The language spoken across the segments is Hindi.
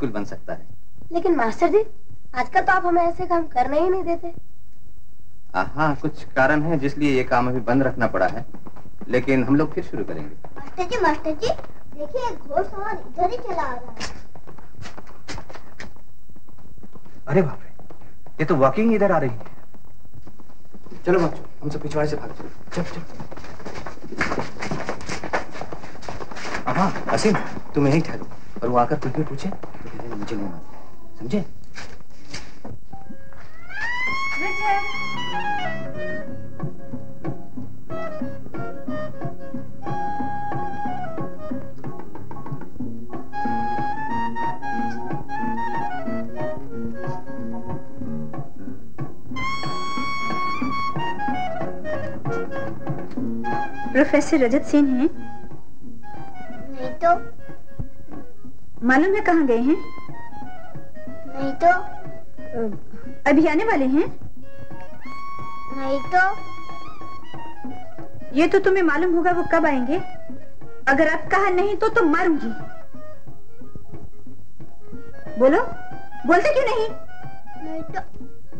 स्कूल बन सकता है। लेकिन मास्टर जी, आजकल तो आप हमें ऐसे काम करने ही नहीं देते। हाँ, कुछ कारण है जिसलिए ये काम अभी बंद रखना पड़ा है, लेकिन हम लोग फिर शुरू करेंगे। मास्टर जी देखिए, एक घोड़सवार इधर ही चला आ रहा है। अरे बाप रे, ये तो वॉकिंग इधर आ रही है। चलो बच्चों, हम सब पिछवाड़े से भाग चलो। चल। हाँ असीम, तुम यहीं ठहरो और वो आकर कुछ भी पूछे तो मुझे नहीं मालूम, समझे? प्रोफेसर रजत सेन हैं? नहीं तो। मालूम है कहाँ गए हैं? नहीं तो। अभी आने वाले हैं? नहीं तो। ये तो तुम्हें मालूम होगा वो कब आएंगे। अगर अब कहा नहीं तो मारूंगी। बोलो, बोलते क्यों नहीं? नहीं तो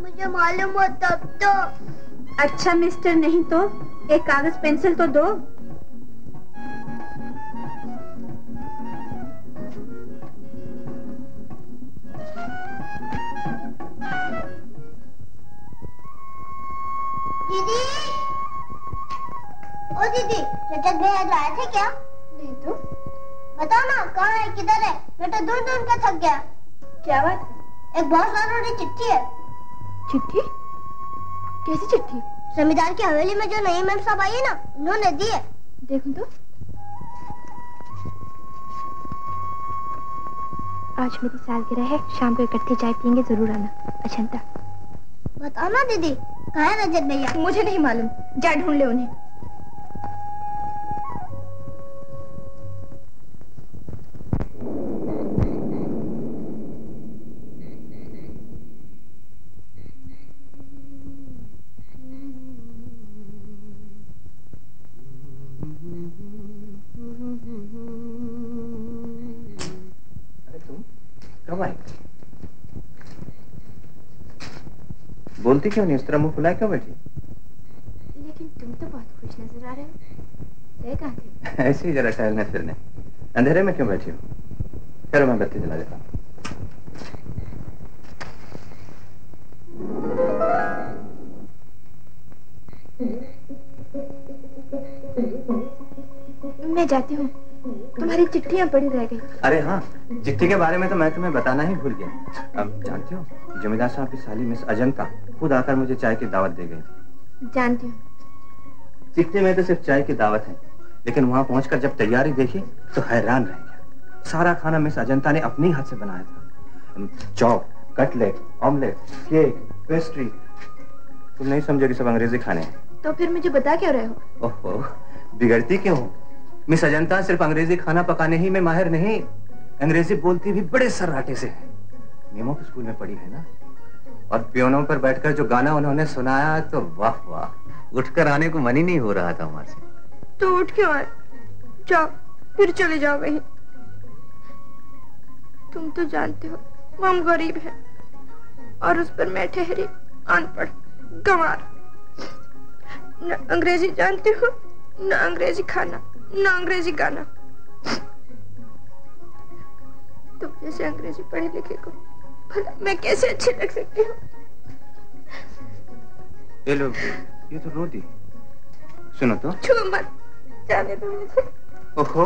मुझे मालूम हो तब तो। अच्छा मिस्टर, नहीं तो एक कागज पेंसिल तो दो। दीदी, ओ दीदी, रजत भैया जो आए थे क्या? नहीं तो। बताओ ना, कहाँ है, किधर है? मैं तो दूर दूर का थक गया। क्या बात? एक बहुत जरूरी चिट्ठी है। चिट्ठी? कैसी चिट्ठी? जमींदार की हवेली में जो नई मैम साहब आई है ना, उन्होंने दी है। देखूं तो। आज मेरी सालगिरह है, शाम को इकट्ठे चाय पियेंगे, जरूर आना। अचंता। बताओ ना दीदी, कहाँ है रजत भैया? मुझे नहीं मालूम, जा ढूंढ ले उन्हें। बोलती क्यों नहीं? उस तरह मुंह फुलाए क्यों बैठी? लेकिन तुम तो बहुत खुश नजर आ रहे हो। गए कहाँ थे? ऐसे ही जरा टहलने फिरने। अंधेरे में क्यों बैठी हो? चलो मैं बत्ती जला देता हूँ। मैं जाती हूँ, तुम्हारी चिट्ठियाँ पड़ी रह गई। अरे हाँ, चिट्ठी के बारे में तो मैं तुम्हें बताना ही भूल गया। अब जानती हो, जमींदार साहब की साली मिस अजंता खुद आकर मुझे चाय की दावत दे गई। जानती हूँ। चिट्ठी में तो सिर्फ चाय की दावत है, लेकिन वहां पहुंचकर जब तैयारी देखी तो हैरान रह गया। सारा खाना मिस अजंता ने अपने हाथ से बनाया था। Chop, cutlet, omelette, cake, pastry. तुम नहीं समझोगी, सब अंग्रेजी खाने हैं। तो फिर मुझे बता क्यों रहे हो? ओहो, बिगड़ती क्यों हो? मिस अजंता सिर्फ अंग्रेजी खाना पकाने ही में माहिर नहीं, अंग्रेजी बोलती भी बड़े सर्राटे से है। नीमो के स्कूल में पढ़ी है ना। और पियोनों पर बैठकर जो गाना उन्होंने सुनाया तो वाह वाह, उठकर आने को मन ही नहीं हो रहा था वहां से। तो उठ क्यों आए? जाओ, फिर चले जाओ वहीं। तुम तो जानते हो हम गरीब हैं, और उस पर मैं ठहरी अनपढ़ गंवार। न अंग्रेजी जानती हो, न अंग्रेजी खाना, न अंग्रेजी गाना। तुम जैसे अंग्रेजी पढ़े लिखे को भला मैं कैसे अच्छी लग सकती हूँ? ये लोग, ये तो रो दी। सुनो तो। छू मत, जाने दो मुझे। ओहो,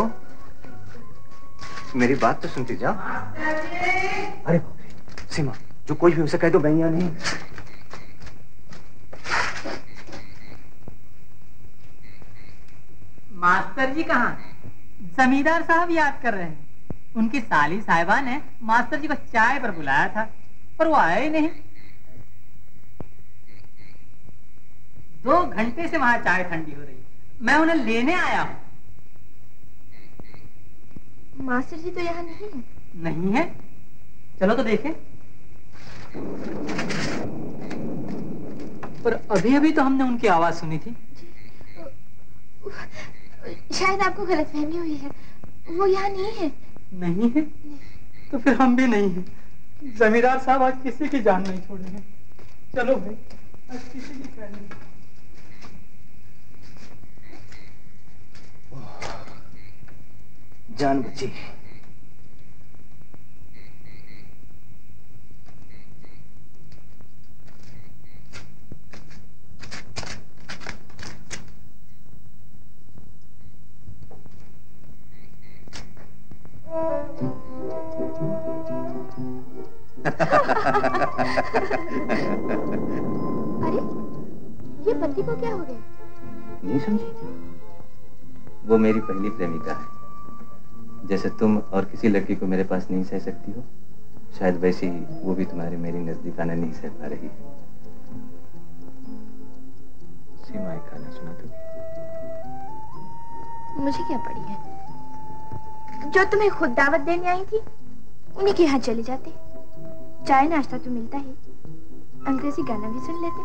मेरी बात तो सुनती जाओ। अरे बाप रे, सीमा, जो कोई भी उसे कह दो मैं यहाँ नहीं। मास्टर जी कहाँ? जमींदार साहब याद कर रहे हैं। उनकी साली साहिबा ने मास्टर जी को चाय पर बुलाया था, पर वो आया ही नहीं। 2 घंटे से वहां चाय ठंडी हो रही, मैं उन्हें लेने आया हूँ। मास्टर जी तो यहाँ नहीं है। नहीं है? चलो तो देखें। पर अभी अभी तो हमने उनकी आवाज सुनी थी। शायद आपको गलतफहमी हुई है, वो यहाँ नहीं है। नहीं है? तो फिर हम भी नहीं हैं। जमींदार साहब आज किसी की जान नहीं छोड़ेंगे। चलो भाई, आज किसी की खैर नहीं। जान बची। अरे ये पति को क्या हो गया? नहीं समझी? वो मेरी पहली प्रेमिका है। जैसे तुम और किसी लड़की को मेरे पास नहीं सह सकती हो, शायद वैसे ही वो भी तुम्हारे मेरी नजदीक आना नहीं सह पा रही है। सीमा, खाना सुना दो। मुझे क्या पड़ी है? जो तुम्हें खुद दावत देने आई थी उन्हीं के यहाँ चले जाते। चाय नाश्ता तो मिलता ही, अंग्रेजी गाना भी सुन लेते।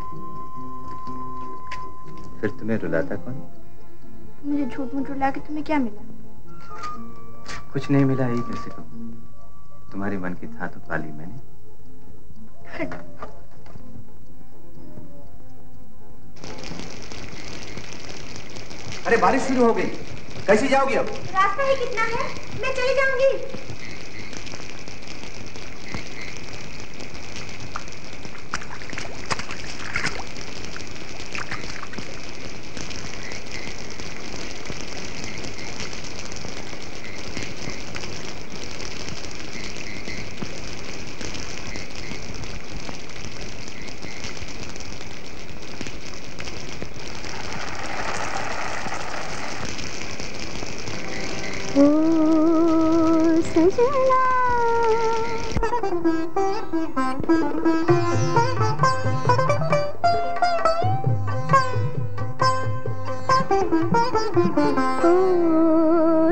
फिर तुम्हें रुलाता कौन? मुझे झूठ मूठ रुला के तुम्हें क्या मिला? कुछ नहीं मिला, यही कैसे कहूँ? तुम्हारे मन की था तो पाली मैंने। अरे बारिश शुरू हो गई, कैसे जाओगी अब? रास्ता ही कितना है, मैं चली जाऊंगी।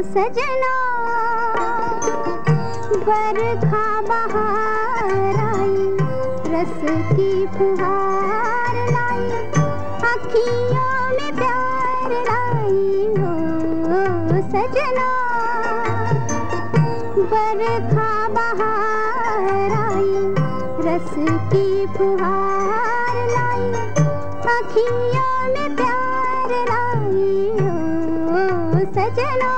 सजना बरखा बहार आई, रस की फुहार लाई, अखियों में प्यार लाई। हो सजना बरखा बहार आई, रस की फुहार लाई, अखियों में प्यार लाई। हो सजना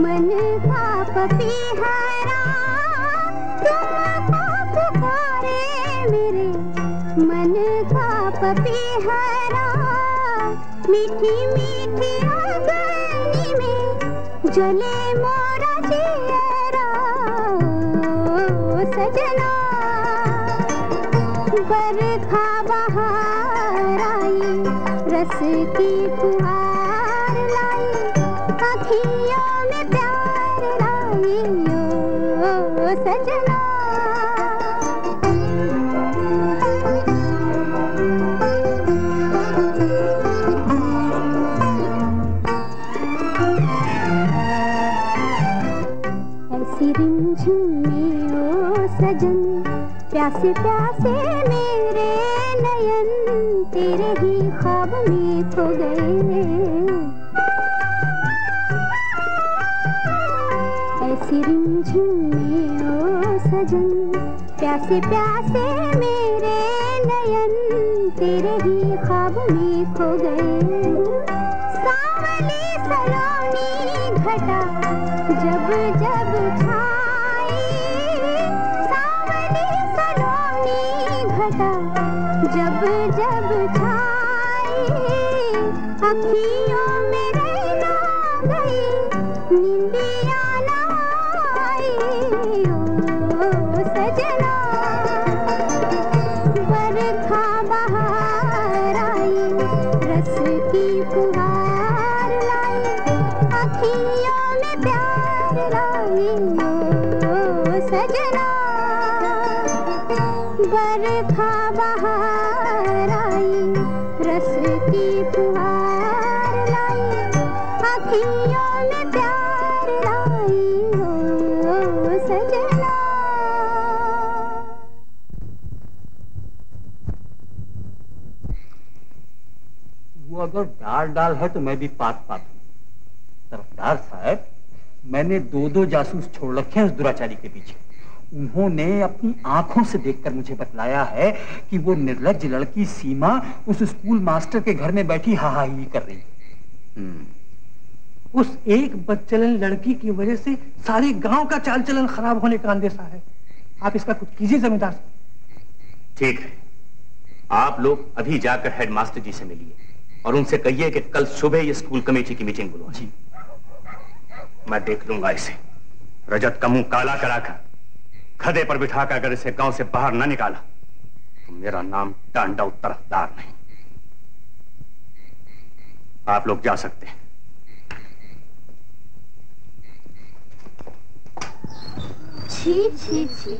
मन का पपीहरा, तुमको पुकारे मेरे मन का पपीहरा। मीठी मीठी आंगनी में जले मोरा जियरा। सजना बरखा बहार आई, रस की फुहार लाई, अखियों में प्यार लाई। ओ सजना ऐसी रिमझिम में ओ सजन, प्यासे प्यासे मेरे नयन तेरे ही ख्वाब में खो गए। ऐसी रिमझिम में ओ सजन, प्यासे प्यासे मेरे नयन तेरे ही ख्वाब में खो गए। सावली सलोनी घटा जब जब छाई, सावली सलोनी घटा जब जब छाई, अखियों में रहना गई, नींदिया ना आई। ओ सजना बरखा बहार आई, रस की फुहार लाई, अखियों में प्यार लाई। ओ सजना बरखा बहार आई, रस की फुहार दाल डाल है तो मैं भी पात पात हूँ। तरफदार साहब, मैंने 2 जासूस छोड़ रखे हैं उस दुराचारी के पीछे। उन्होंने अपनी आंखों से देखकर मुझे बतलाया है कि वो निर्लज्ज लड़की सीमा उस स्कूल मास्टर के घर में बैठी हाहाही कर रही है। उस एक बदचलन लड़की की वजह से सारे गांव का चाल चलन खराब होने का अंदेशा है। आप इसका कुछ कीजिए जमींदार साहब। ठीक है, आप लोग अभी जाकर हेडमास्टर जी से मिलिए और उनसे कहिए कि कल सुबह ये स्कूल कमेटी की मीटिंग बुलवाएं। जी। मैं देख लूंगा इसे। रजत का मुंह काला कराकर खदे पर बिठाकर अगर इसे गांव से बाहर न निकाला तो मेरा नाम टांडव तरफदार नहीं। आप लोग जा सकते हैं। छी छी छी,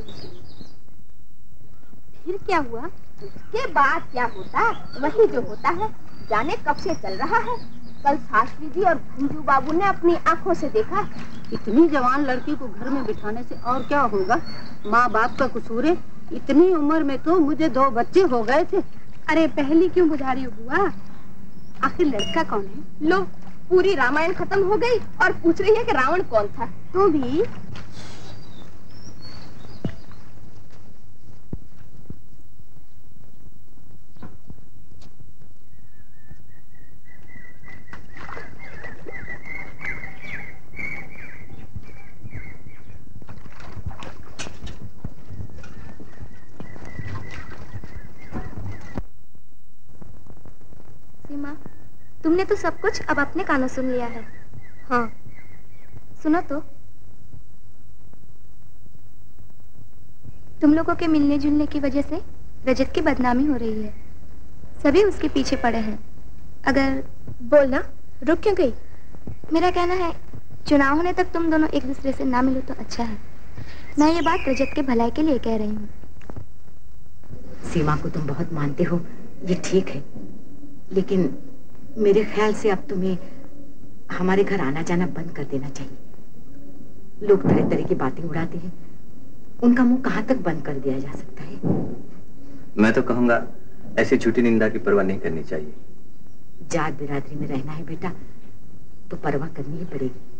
फिर क्या हुआ? उसके बाद क्या होता, वही जो होता है, जाने कब से चल रहा है। कल शास्त्री जी और भंजू बाबू ने अपनी आंखों से देखा। इतनी जवान लड़की को घर में बिठाने से और क्या होगा? माँ बाप का कसूर है। इतनी उम्र में तो मुझे 2 बच्चे हो गए थे। अरे पहली क्यों बुझा रही हो बुआ? आखिर लड़का कौन है? लो, पूरी रामायण खत्म हो गई और पूछ रही है कि रावण कौन था। तो भी तुमने तो सब कुछ अब अपने कानों सुन लिया है। हाँ, सुनो तो। तुम लोगों के मिलने जुलने की वजह से रजत की बदनामी हो रही है। सभी उसके पीछे पड़े हैं। अगर बोलना, रुक क्यों गई? मेरा कहना है चुनाव होने तक तुम दोनों एक दूसरे से ना मिलो तो अच्छा है। मैं ये बात रजत के भलाई के लिए कह रही हूँ। सीमा को तुम बहुत मानते हो, ये ठीक है, लेकिन मेरे ख्याल से अब तुम्हें हमारे घर आना जाना बंद कर देना चाहिए। लोग तरह तरह की बातें उड़ाते हैं, उनका मुंह कहाँ तक बंद कर दिया जा सकता है? मैं तो कहूँगा ऐसी झूठी निंदा की परवाह नहीं करनी चाहिए। जात बिरादरी में रहना है बेटा, तो परवाह करनी ही पड़ेगी।